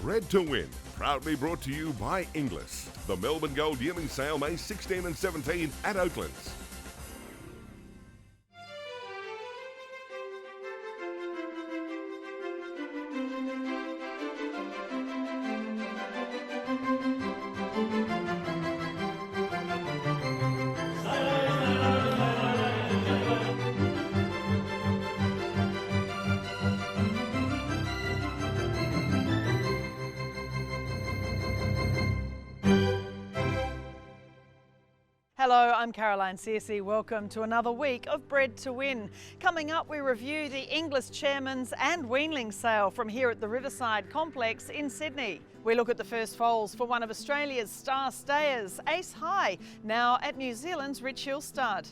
Bred to Win, proudly brought to you by Inglis. The Melbourne Gold Yearling Sale May 16 and 17 at Oaklands. Hello, I'm Caroline Searcy. Welcome to another week of Bred to Win. Coming up, we review the Inglis Chairman's and Weanling sale from here at the Riverside complex in Sydney. We look at the first foals for one of Australia's star stayers, Ace High, now at New Zealand's Rich Hill Stud.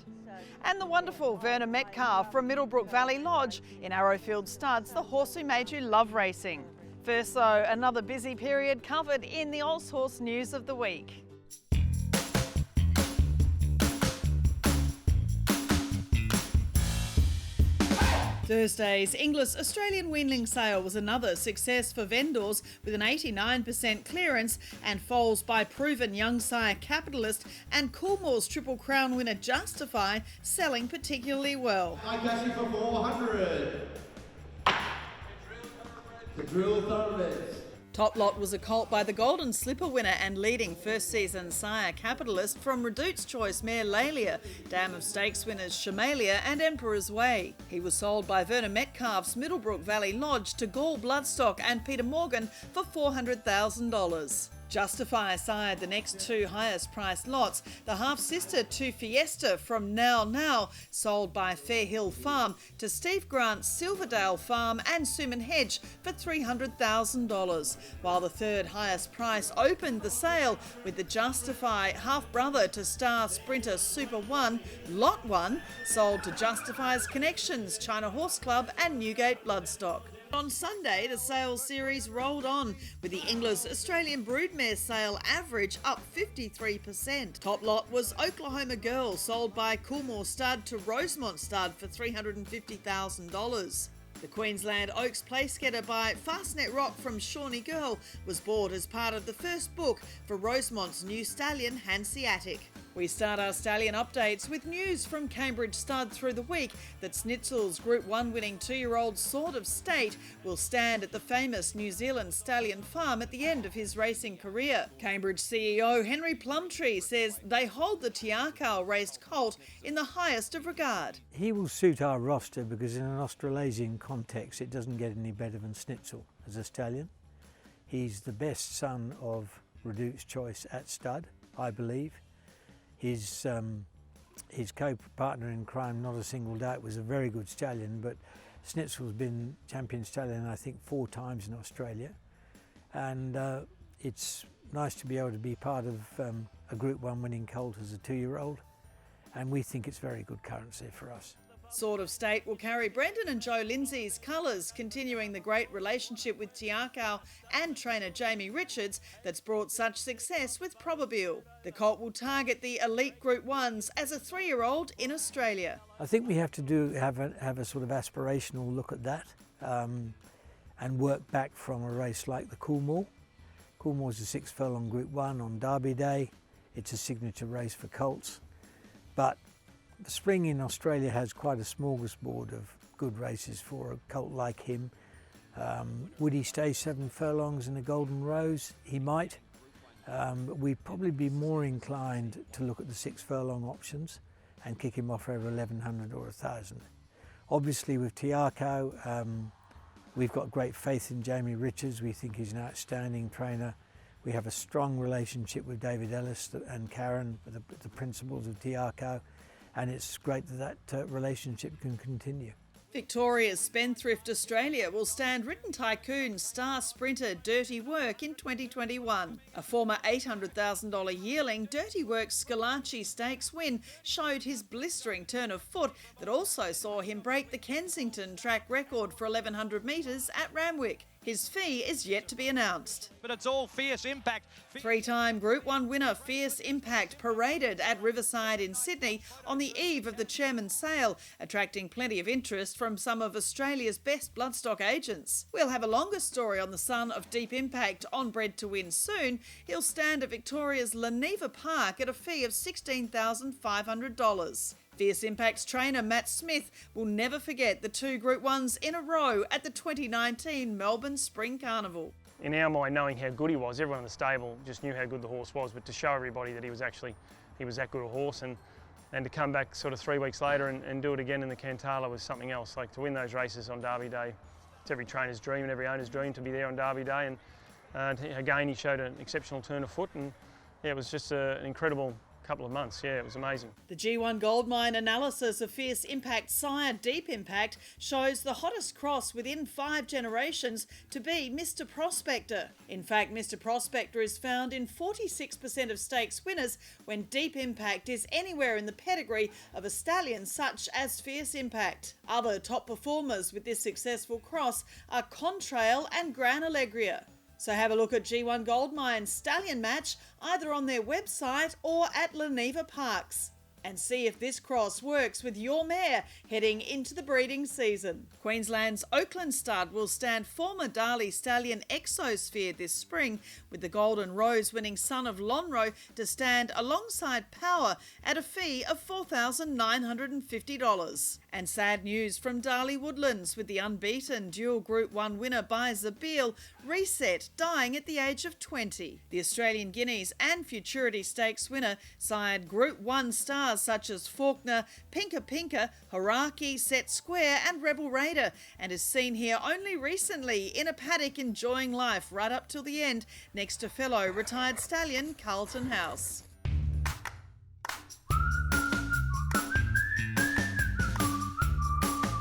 And the wonderful Verna Metcalfe from Middlebrook Valley Lodge in Arrowfield Studs, the horse who made you love racing. First though, another busy period covered in the Aushorse news of the week. Thursday's Inglis Australian Weanling sale was another success for vendors with an 89% clearance and foals by proven young sire Capitalist and Coolmore's Triple Crown winner Justify selling particularly well. I'm catching for 400. The Drill Thoroughbreds. Top lot was a colt by the Golden Slipper winner and leading first season sire Capitalist from Redute's Choice mare Lalia, Dam of Stakes winners Shamalia and Emperor's Way. He was sold by Verna Metcalfe's Middlebrook Valley Lodge to Gall Bloodstock and Peter Morgan for $400,000. Justify sired the next two highest priced lots, the half-sister to Fiesta from Now, sold by Fairhill Farm to Steve Grant's Silverdale Farm and Suman Hedge for $300,000, while the third highest price opened the sale with the Justify half-brother to Star Sprinter Super 1, Lot 1, sold to Justify's Connections, China Horse Club and Newgate Bloodstock. On Sunday, the sales series rolled on with the Inglis Australian Broodmare sale average up 53%. Top lot was Oklahoma Girl, sold by Coolmore Stud to Rosemont Stud for $350,000. The Queensland Oaks Placegetter by Fastnet Rock from Shawnee Girl was bought as part of the first book for Rosemont's new stallion Hanseatic. We start our stallion updates with news from Cambridge Stud through the week that Snitzel's Group 1 winning 2-year-old Sword of State will stand at the famous New Zealand Stallion Farm at the end of his racing career. Cambridge CEO Henry Plumptre says they hold the Tiakau raced colt in the highest of regard. He will suit our roster because in an Australasian context it doesn't get any better than Snitzel as a stallion. He's the best son of Redute's Choice at stud, I believe. His co-partner in crime, Not a Single Doubt, was a very good stallion, but Snitzel's been champion stallion, I think, 4 times in Australia. And it's nice to be able to be part of a Group 1 winning colt as a 2-year-old. And we think it's very good currency for us. Sword of State will carry Brendan and Joe Lindsay's colours, continuing the great relationship with Tiakau and trainer Jamie Richards that's brought such success with Probabile. The colt will target the elite Group 1s as a 3-year-old in Australia. I think we have to have a sort of aspirational look at that and work back from a race like the Coolmore. Coolmore's a 6 furlong Group 1 on Derby Day. It's a signature race for colts. But the spring in Australia has quite a smorgasbord of good races for a colt like him. Would he stay 7 furlongs in the Golden Rose? He might. But we'd probably be more inclined to look at the 6 furlong options and kick him off over 1100 or 1000. Obviously with Tiakau, we've got great faith in Jamie Richards. We think he's an outstanding trainer. We have a strong relationship with David Ellis and Karen, the principals of Tiakau. And it's great that relationship can continue. Victoria's Spendthrift Australia will stand Written Tycoon star sprinter Dirty Work in 2021. A former $800,000 yearling, Dirty Work's Scalacci Stakes win showed his blistering turn of foot that also saw him break the Kensington track record for 1100 metres at Ramwick. His fee is yet to be announced. But it's all Fierce Impact. Three-time Group 1 winner Fierce Impact paraded at Riverside in Sydney on the eve of the chairman's sale, attracting plenty of interest from some of Australia's best bloodstock agents. We'll have a longer story on the son of Deep Impact on Bred To Win soon. He'll stand at Victoria's Leneva Park at a fee of $16,500. Fierce Impact's trainer Matt Smith will never forget the two Group 1s in a row at the 2019 Melbourne Spring Carnival. In our mind, knowing how good he was, everyone in the stable just knew how good the horse was, but to show everybody that he was that good a horse, and to come back sort of 3 weeks later and do it again in the Cantala was something else. Like, to win those races on Derby Day, it's every trainer's dream and every owner's dream to be there on Derby Day, and again he showed an exceptional turn of foot, and yeah, it was just an incredible couple of months. Yeah, it was amazing. The G1 Goldmine analysis of Fierce Impact sire Deep Impact shows the hottest cross within 5 generations to be Mr. Prospector. In fact, Mr. Prospector is found in 46% of stakes winners when Deep Impact is anywhere in the pedigree of a stallion such as Fierce Impact. Other top performers with this successful cross are Contrail and Gran Alegria. So have a look at G1 Goldmine's Stallion match either on their website or at Leneva Parks, and see if this cross works with your mare heading into the breeding season. Queensland's Oakland stud will stand former Darley Stallion Exosphere this spring, with the Golden Rose winning son of Lonhro to stand alongside Power at a fee of $4,950. And sad news from Darley Woodlands, with the unbeaten dual Group 1 winner by Zabeel Reset dying at the age of 20. The Australian Guineas and Futurity Stakes winner sired Group 1 stars such as Faulkner, Pinka Pinka, Haraki, Set Square and Rebel Raider, and is seen here only recently in a paddock enjoying life right up till the end next to fellow retired stallion Carlton House.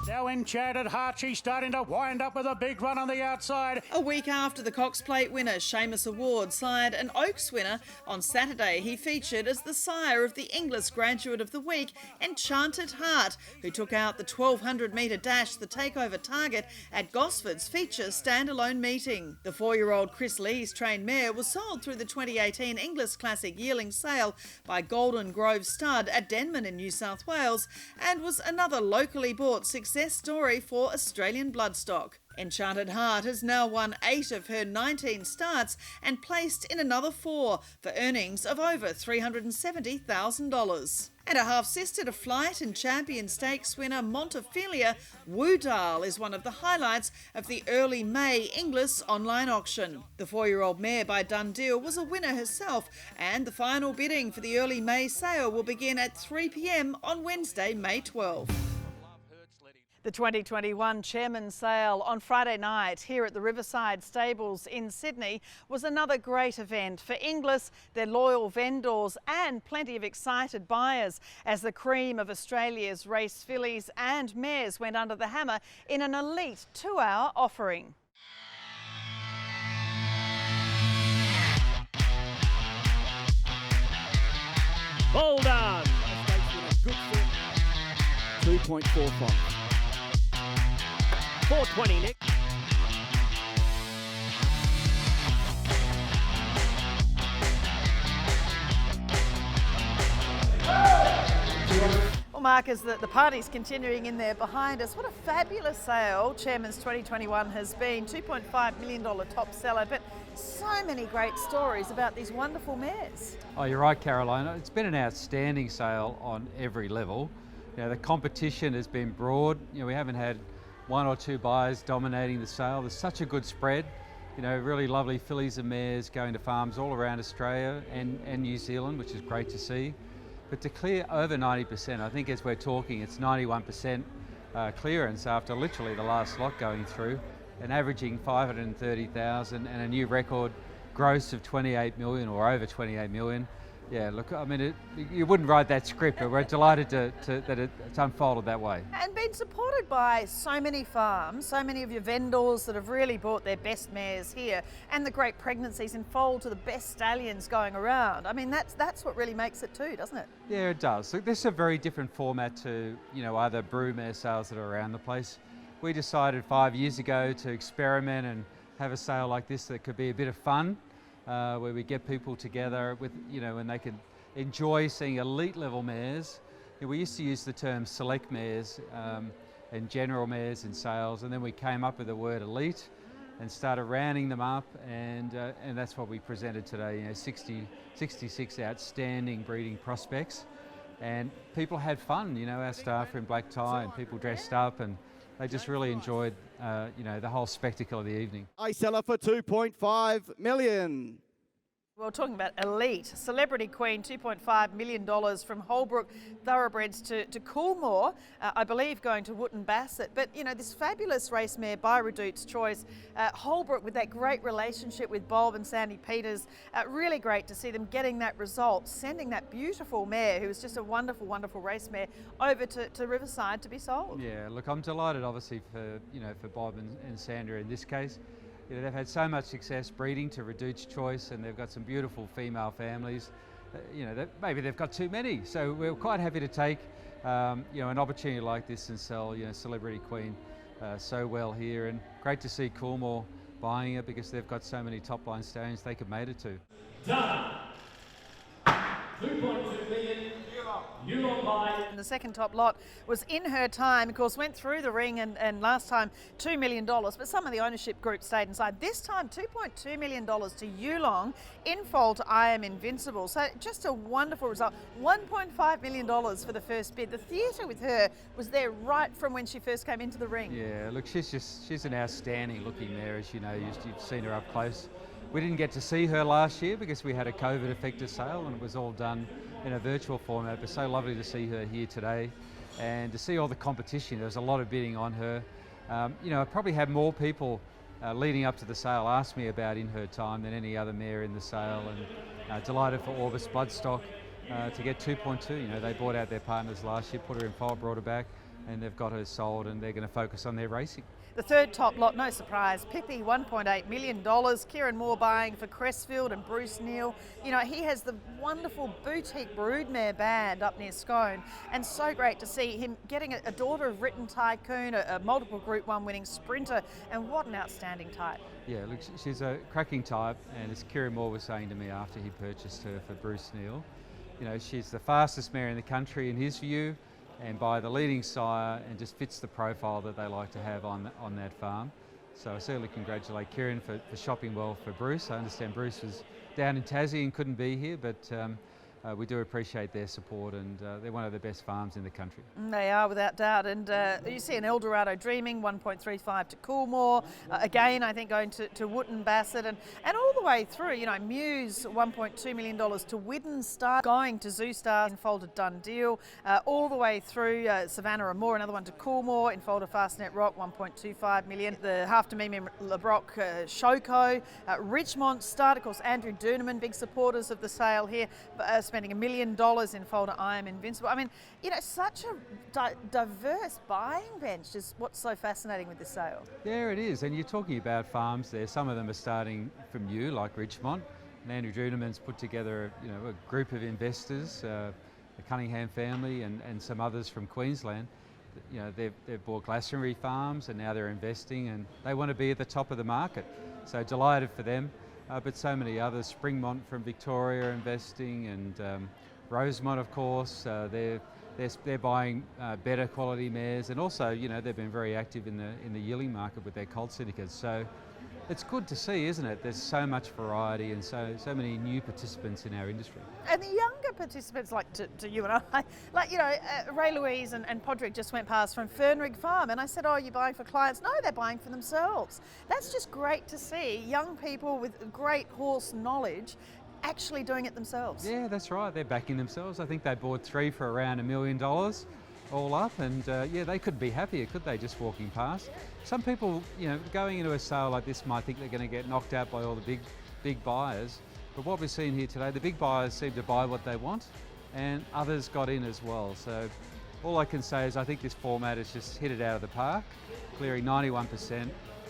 Now Enchanted Heart, she's starting to wind up with a big run on the outside. A week after the Cox Plate winner Seamus Award sired an Oaks winner, on Saturday he featured as the sire of the Inglis Graduate of the Week, Enchanted Heart, who took out the 1200 metre dash, the takeover target, at Gosford's feature standalone meeting. The 4-year-old Chris Lee's trained mare was sold through the 2018 Inglis Classic yearling sale by Golden Grove Stud at Denman in New South Wales, and was another locally bought success story for Australian bloodstock. Enchanted Heart has now won 8 of her 19 starts and placed in another 4 for earnings of over $370,000. And a half-sister to Flight and Champion Stakes winner Montefilia, Woodall is one of the highlights of the early May Inglis online auction. The 4-year-old mare by Dundee was a winner herself, and the final bidding for the early May sale will begin at 3 p.m. on Wednesday, May 12. The 2021 Chairman's Sale on Friday night here at the Riverside Stables in Sydney was another great event for Inglis, their loyal vendors and plenty of excited buyers as the cream of Australia's race fillies and mares went under the hammer in an elite 2-hour offering. Hold on! Good foot. 2.45. 420, Nick. Well, Mark, as the party's continuing in there behind us, what a fabulous sale Chairman's 2021 has been. $2.5 million top seller, but so many great stories about these wonderful mares. Oh, you're right, Carolina. It's been an outstanding sale on every level. You know, the competition has been broad. You know, we haven't had 1 or 2 buyers dominating the sale. There's such a good spread. You know, really lovely fillies and mares going to farms all around Australia and New Zealand, which is great to see. But to clear over 90%, I think as we're talking, it's 91% clearance after literally the last lot going through, and averaging 530,000 and a new record gross of 28 million or over 28 million. Yeah, look, I mean, you wouldn't write that script, but we're delighted that it's unfolded that way. And been supported by so many farms, so many of your vendors that have really bought their best mares here, and the great pregnancies in foal to the best stallions going around. I mean, that's what really makes it too, doesn't it? Yeah, it does. Look, this is a very different format to, you know, other broodmare sales that are around the place. We decided 5 years ago to experiment and have a sale like this that could be a bit of fun, where we get people together with, and they can enjoy seeing elite level mares. We used to use the term select mares and general mares in sales, and then we came up with the word elite and started rounding them up, and that's what we presented today. 66 outstanding breeding prospects, and people had fun. Our staff were in black tie and people dressed up, and they just really enjoyed the whole spectacle of the evening. I sell her for 2.5 million. Well, talking about elite, Celebrity Queen, $2.5 million from Holbrook Thoroughbreds to Coolmore, I believe going to Wootton Bassett. But, this fabulous race mare by Redute's Choice, Holbrook with that great relationship with Bob and Sandy Peters, really great to see them getting that result, sending that beautiful mare, who was just a wonderful, wonderful race mare, over to Riverside to be sold. Yeah, look, I'm delighted obviously for Bob and Sandra in this case. They've had so much success breeding to Redute's Choice, and they've got some beautiful female families. Maybe they've got too many, so we're quite happy to take an opportunity like this and sell Celebrity Queen so well here. And great to see Coolmore buying it, because they've got so many top line stallions they could mate it to. Done. 2.2 million. And the second top lot was In Her Time, of course, went through the ring and last time $2 million, but some of the ownership group stayed inside. This time $2.2 million to Yulong, in foal to I Am Invincible. So just a wonderful result. $1.5 million for the first bid. The theatre with her was there right from when she first came into the ring. Yeah, look, she's an outstanding looking mare, as you know, you've seen her up close. We didn't get to see her last year because we had a COVID affected sale and it was all done in a virtual format, but so lovely to see her here today and to see all the competition. There's a lot of bidding on her. I probably had more people leading up to the sale ask me about In Her Time than any other mare in the sale, and delighted for Orbis Bloodstock to get 2.2. They bought out their partners last year, put her in foal, brought her back, and they've got her sold, and they're going to focus on their racing. The third top lot, no surprise, Pippi, $1.8 million. Kieran Moore buying for Crestfield and Bruce Neal. He has the wonderful boutique broodmare band up near Scone, and so great to see him getting a daughter of Written Tycoon, a multiple Group 1 winning sprinter, and what an outstanding type. Yeah, look, she's a cracking type, and as Kieran Moore was saying to me after he purchased her for Bruce Neal, she's the fastest mare in the country in his view, and by the leading sire, and just fits the profile that they like to have on that farm. So I certainly congratulate Kieran for shopping well for Bruce. I understand Bruce was down in Tassie and couldn't be here, but we do appreciate their support, and they're one of the best farms in the country. They are, without doubt. And you see an Eldorado Dreaming, 1.35 to Coolmore. Again, I think going to Wootton Bassett, and all the way through, Muse, $1.2 million to Widden Star, going to Zoo Star, in foal to Done Deal. All the way through Savannah and Moore, another one to Coolmore, in foal to Fastnet Rock, $1.25 million. The half to Mimi LeBrock Shoko, Richmond Start, of course, Andrew Duneman, big supporters of the sale here, spending $1 million in foal to I Am Invincible. I mean, such a diverse buying bench is what's so fascinating with this sale. Yeah, it is. And you're talking about farms there. Some of them are starting from new, like Richmond. And Andrew Duneman's put together, a group of investors, the Cunningham family and some others from Queensland. They've bought Glastonbury farms and now they're investing and they want to be at the top of the market. So delighted for them. But so many others, Springmont from Victoria investing, and Rosemont, of course, they're buying better quality mares, and also they've been very active in the yearling market with their colt syndicates. So it's good to see, isn't it? There's so much variety and so many new participants in our industry. And the younger participants, like to you and I, Ray Louise and Podrick just went past from Fernrig Farm, and I said, "Oh, you're buying for clients?" No, they're buying for themselves. That's just great to see young people with great horse knowledge actually doing it themselves. Yeah, that's right. They're backing themselves. I think they bought 3 for around $1 million. All up, and they couldn't be happier, could they, just walking past? Some people, going into a sale like this might think they're going to get knocked out by all the big buyers, but what we're seeing here today, the big buyers seem to buy what they want, and others got in as well. So all I can say is I think this format has just hit it out of the park, clearing 91%,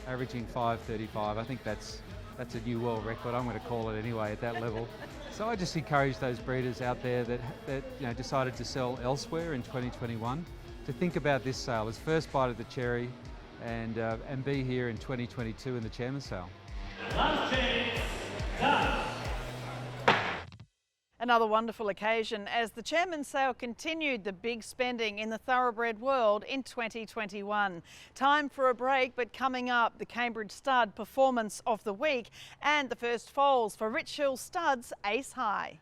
averaging 5.35. I think that's a new world record. I'm going to call it anyway at that level. So I just encourage those breeders out there that decided to sell elsewhere in 2021 to think about this sale as first bite of the cherry, and be here in 2022 in the Chairman's sale. Last chance, done. Another wonderful occasion as the Chairman's Sale continued the big spending in the thoroughbred world in 2021. Time for a break, but coming up, the Cambridge Stud Performance of the Week and the first foals for Rich Hill Studs Ace High.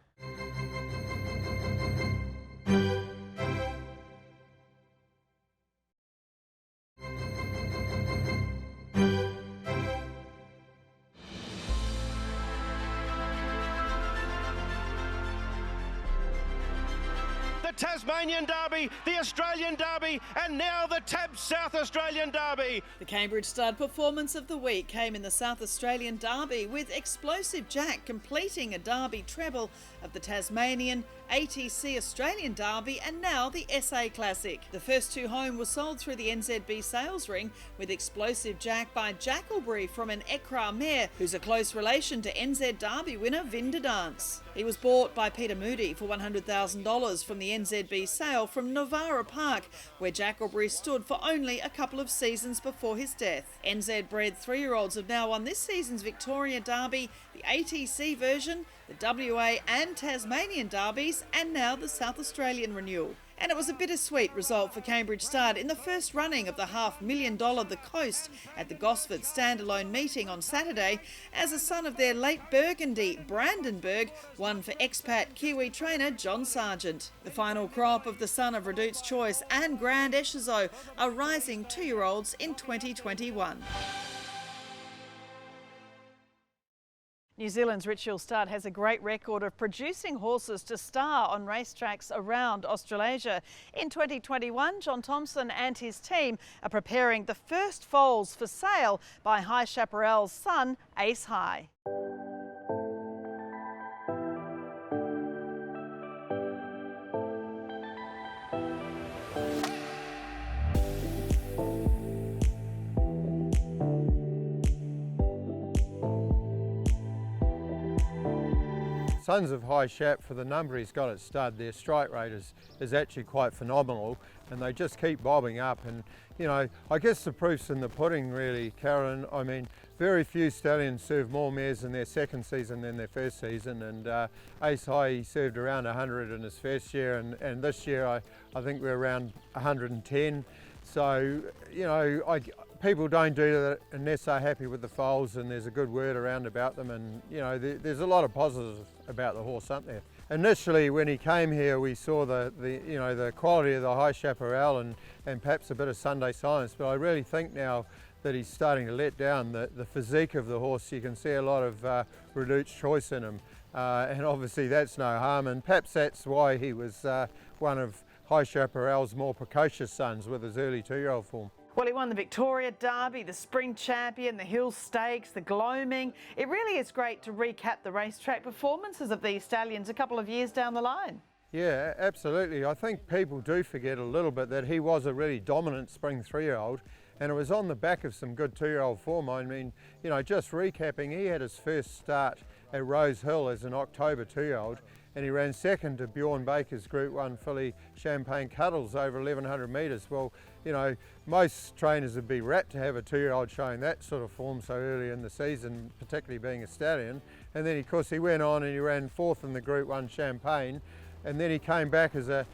Tasmanian Derby, the Australian Derby, and now the TAB South Australian Derby. The Cambridge Stud Performance of the Week came in the South Australian Derby, with Explosive Jack completing a Derby treble of the Tasmanian, ATC Australian Derby and now the SA Classic. The first two home were sold through the NZB sales ring, with Explosive Jack by Jackalbury from an Ekra mare who's a close relation to NZ Derby winner Vinda Dance. He was bought by Peter Moody for $100,000 from the NZB sale from Leneva Park, where Jackalbury stood for only a couple of seasons before his death. NZ bred 3-year-olds have now won this season's Victoria Derby, the ATC version, the WA and Tasmanian Derbies, and now the South Australian renewal. And it was a bittersweet result for Cambridge Stud in the first running of the $500,000 The Coast at the Gosford standalone meeting on Saturday, as a son of their late Burgundy, Brandenburg, won for expat Kiwi trainer John Sargent. The final crop of the son of Redute's Choice and Grand Eshezo are rising 2-year-olds in 2021. New Zealand's Rich Hill Stud has a great record of producing horses to star on racetracks around Australasia. In 2021, John Thompson and his team are preparing the first foals for sale by High Chaparral's son, Ace High. Sons of High Chap, for the number he's got at stud, their strike rate is actually quite phenomenal, and they just keep bobbing up. And you know, I guess the proof's in the pudding really, Karen. I mean, very few stallions serve more mares in their second season than their first season, and Ace High, he served around 100 in his first year, and this year I think we're around 110. So, you know, people don't do that unless they're happy with the foals and there's a good word around about them, and you know, there's a lot of positives about the horse, aren't there? Initially, when he came here, we saw the quality of the High Chaparral and perhaps a bit of Sunday Science, but I really think now that he's starting to let down the physique of the horse. You can see a lot of Redute's Choice in him, and obviously that's no harm, and perhaps that's why he was one of High Chaparral's more precocious sons with his early 2-year-old form. Well, he won the Victoria Derby, the Spring Champion, the Hill Stakes, the Gloaming. It really is great to recap the racetrack performances of these stallions a couple of years down the line. Yeah, absolutely. I think people do forget a little bit that he was a really dominant Spring 3-year-old, and it was on the back of some good 2-year-old form. I mean, you know, just recapping, he had his first start at Rose Hill as an October 2-year-old, and he ran second to Bjorn Baker's Group 1 filly Champagne Cuddles over 1100 metres. Well, you know, most trainers would be rapt to have a 2-year-old showing that sort of form so early in the season, particularly being a stallion. And then, of course, he went on and he ran fourth in the Group 1 Champagne, and then he came back as a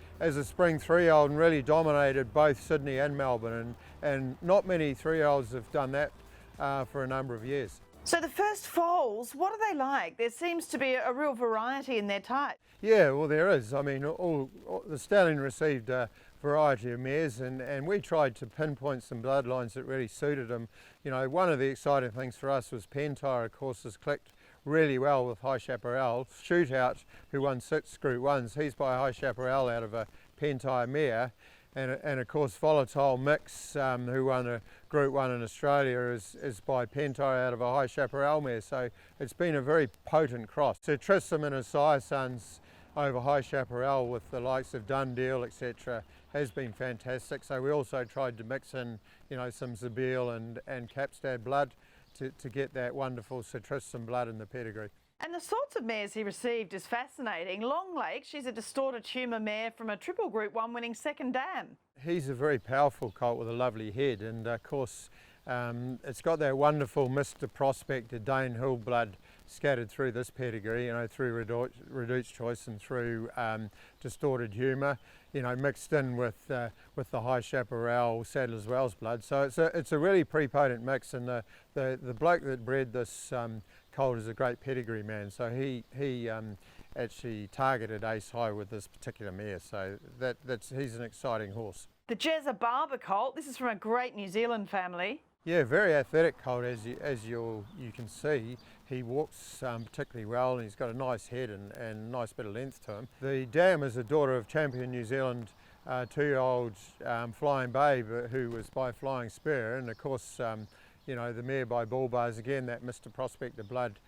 Spring 3-year-old and really dominated both Sydney and Melbourne, and not many 3-year-olds have done that for a number of years. So the first foals, what are they like? There seems to be a real variety in their type. Yeah, well there is. I mean, the stallion received a variety of mares, and we tried to pinpoint some bloodlines that really suited him. You know, one of the exciting things for us was Pentire, of course, has clicked really well with High Chaparral. Shootout, who won 6 Group 1s, he's by High Chaparral out of a Pentire mare. And of course, Volatile Mix, who won a Group 1 in Australia, is by Pentire out of a High Chaparral mare. So it's been a very potent cross. So Tristram and his sire sons over High Chaparral with the likes of Dundeel, etc., has been fantastic. So we also tried to mix in, you know, some Zabeel and Capstad blood to get that wonderful Sir Tristram blood in the pedigree. And the sorts of mares he received is fascinating. Long Lake, she's a distorted tumour mare from a triple Group 1 winning second dam. He's a very powerful colt with a lovely head, and of course It's got that wonderful Mr. Prospector Dane Hill blood scattered through this pedigree, you know, through Reduced Choice and through Distorted Humour, you know, mixed in with the High Chaparral Sadler's Wells blood. So it's a really prepotent mix, and the bloke that bred this colt is a great pedigree man. So he actually targeted Ace High with this particular mare. So he's an exciting horse. The Jezza Barber colt, this is from a great New Zealand family. Yeah, very athletic colt, as you can see. He walks particularly well, and he's got a nice head and a nice bit of length to him. The dam is a daughter of champion New Zealand 2-year-old Flying Babe, who was by Flying Spur, and of course, you know, the mare by Bull Bars, again, that Mr. Prospector blood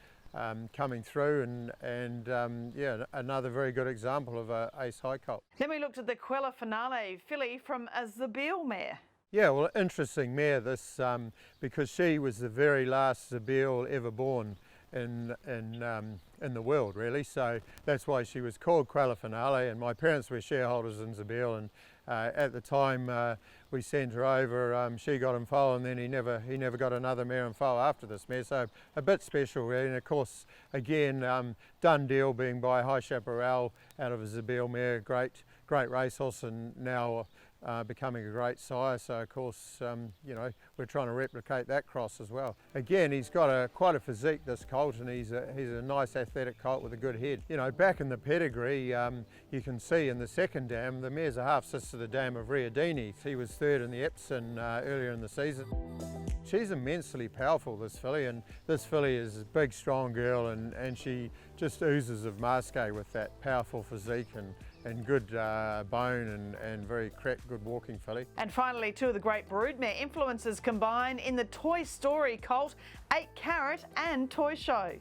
coming through, and yeah, another very good example of a Ace High colt. Then we looked at the Quella Finale filly from a Zabeel mare. Yeah, well, interesting mare this, because she was the very last Zabeel ever born in the world, really. So that's why she was called Quella Finale. And my parents were shareholders in Zabeel, and at the time we sent her over. She got in foal, and then he never got another mare in foal after this mare. So a bit special, really. And of course, again, done deal being by High Chaparral out of a Zabeel mare, great racehorse, and now becoming a great sire. So of course, you know, we're trying to replicate that cross as well. Again, he's got quite a physique, this colt, and he's a nice athletic colt with a good head. You know, back in the pedigree, you can see in the second dam, the mare's a half sister to the dam of Riadini. He was third in the Epsom earlier in the season. She's immensely powerful, this filly, and this filly is a big, strong girl, and she just oozes of Masque with that powerful physique and good bone and very good walking filly. And finally, two of the great broodmare influences combine in the Toy Story colt, 8 Carat and Toy Show.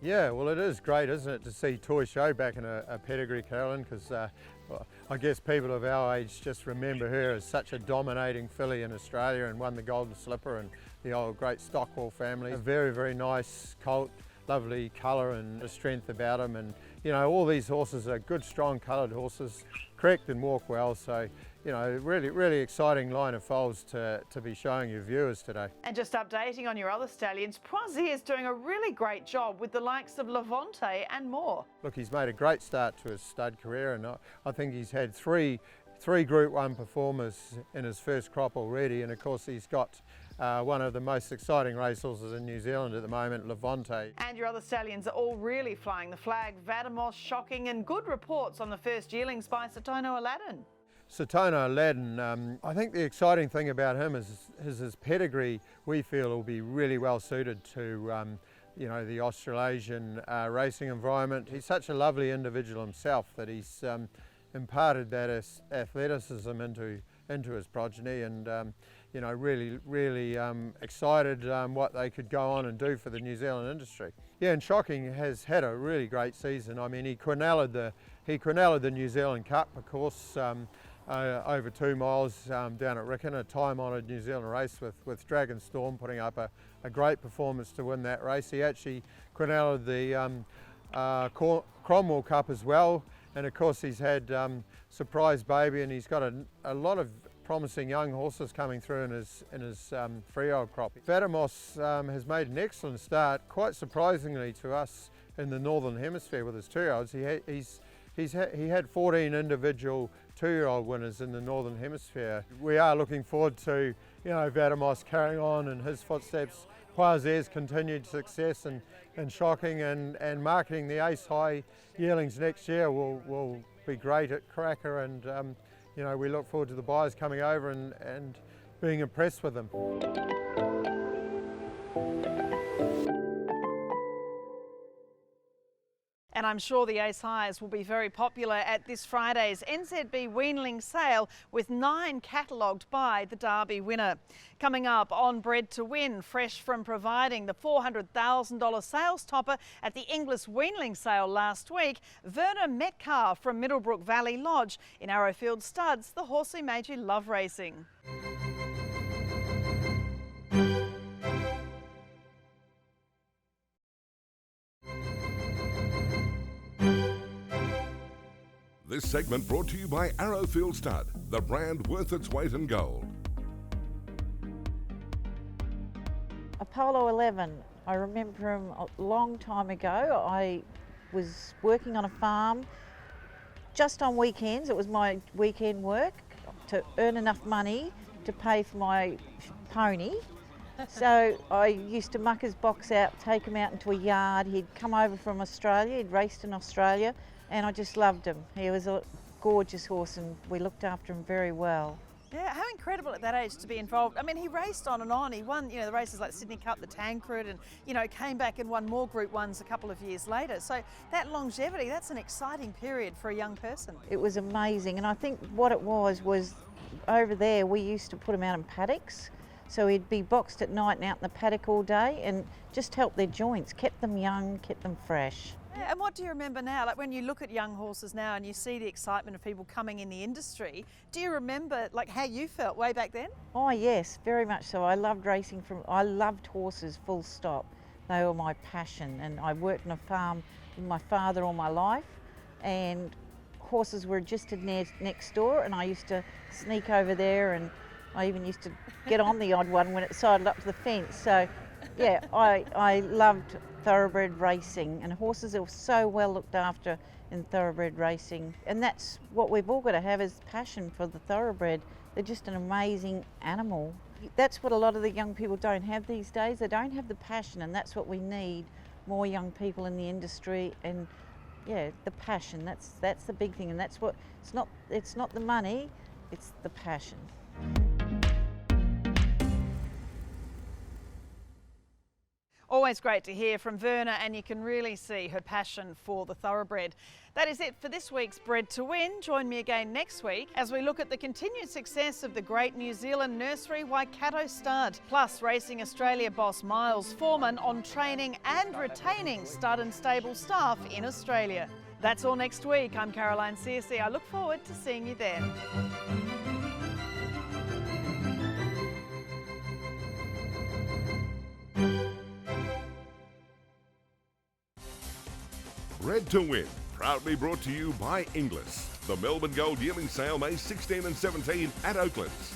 Yeah, well, it is great, isn't it, to see Toy Show back in a pedigree, Carolyn, because well, I guess people of our age just remember her as such a dominating filly in Australia, and won the Golden Slipper and the old great Stockwell family. A very, very nice colt, lovely colour and a strength about him, and you know, all these horses are good, strong coloured horses, correct and walk well. So, you know, really, really exciting line of foals to be showing your viewers today. And just updating on your other stallions, Poisier is doing a really great job with the likes of Levante and more. Look, he's made a great start to his stud career, and I think he's had three Group 1 performers in his first crop already, and of course he's got one of the most exciting racehorses in New Zealand at the moment, Levante. And your other stallions are all really flying the flag. Vadamos, shocking, and good reports on the first yearlings by Satono Aladdin. Satono Aladdin, I think the exciting thing about him is his pedigree. We feel will be really well suited to you know, the Australasian racing environment. He's such a lovely individual himself that he's imparted that athleticism into his progeny, and you know, really excited what they could go on and do for the New Zealand industry. Yeah, and Shocking has had a really great season. I mean, he quineled the New Zealand Cup, of course, over 2 miles down at Ricken, a time-honoured New Zealand race with Dragon Storm putting up a great performance to win that race. He actually quineled the Cromwell Cup as well, and of course he's had Surprise Baby, and he's got a lot of promising young horses coming through in his 3-year-old crop. Vadamos has made an excellent start, quite surprisingly to us in the Northern Hemisphere with his 2-year-olds. He had 14 individual 2-year-old winners in the Northern Hemisphere. We are looking forward to, you know, Vadamos carrying on in his footsteps, Poisier's continued success, and Shocking, and marketing the Ace High yearlings next year will be great at Cracker, and you know, we look forward to the buyers coming over and being impressed with them. And I'm sure the Ace Highs will be very popular at this Friday's NZB Weanling sale, with 9 catalogued by the Derby winner. Coming up on Bred to Win, fresh from providing the $400,000 sales topper at the Inglis Weanling sale last week, Verna Metcalfe from Middlebrook Valley Lodge in Arrowfield Studs, the horse who made you love racing. This segment brought to you by Arrowfield Stud, the brand worth its weight in gold. Apollo 11, I remember him a long time ago. I was working on a farm just on weekends. It was my weekend work to earn enough money to pay for my pony. So I used to muck his box out, take him out into a yard. He'd come over from Australia, he'd raced in Australia, and I just loved him. He was a gorgeous horse and we looked after him very well. Yeah, how incredible at that age to be involved. I mean, he raced on and on. He won, the races like Sydney Cup, the Tancred, and, came back and won more Group 1s a couple of years later. So that longevity, that's an exciting period for a young person. It was amazing, and I think what it was over there we used to put him out in paddocks. So he'd be boxed at night and out in the paddock all day and just helped their joints, kept them young, kept them fresh. Yeah, and what do you remember now? Like when you look at young horses now and you see the excitement of people coming in the industry, do you remember like how you felt way back then? Oh yes, very much so. I loved racing I loved horses full stop. They were my passion, and I worked on a farm with my father all my life, and horses were registered next door, and I used to sneak over there, and I even used to get on the odd one when it sidled up to the fence. So yeah, I loved thoroughbred racing, and horses are so well looked after in thoroughbred racing, and that's what we've all got to have, is passion for the thoroughbred. They're just an amazing animal. That's what a lot of the young people don't have these days. They don't have the passion, and that's what we need, more young people in the industry. And yeah, the passion, that's the big thing, and that's what it's not the money, it's the passion. Always great to hear from Verna, and you can really see her passion for the thoroughbred. That is it for this week's Bred to Win. Join me again next week as we look at the continued success of the great New Zealand nursery Waikato stud, plus Racing Australia boss Miles Foreman on training and retaining stud and stable staff in Australia. That's all next week. I'm Caroline Searcy. I look forward to seeing you then. Bred to Win, proudly brought to you by Inglis. The Melbourne Gold Yearling Sale May 16 and 17 at Oaklands.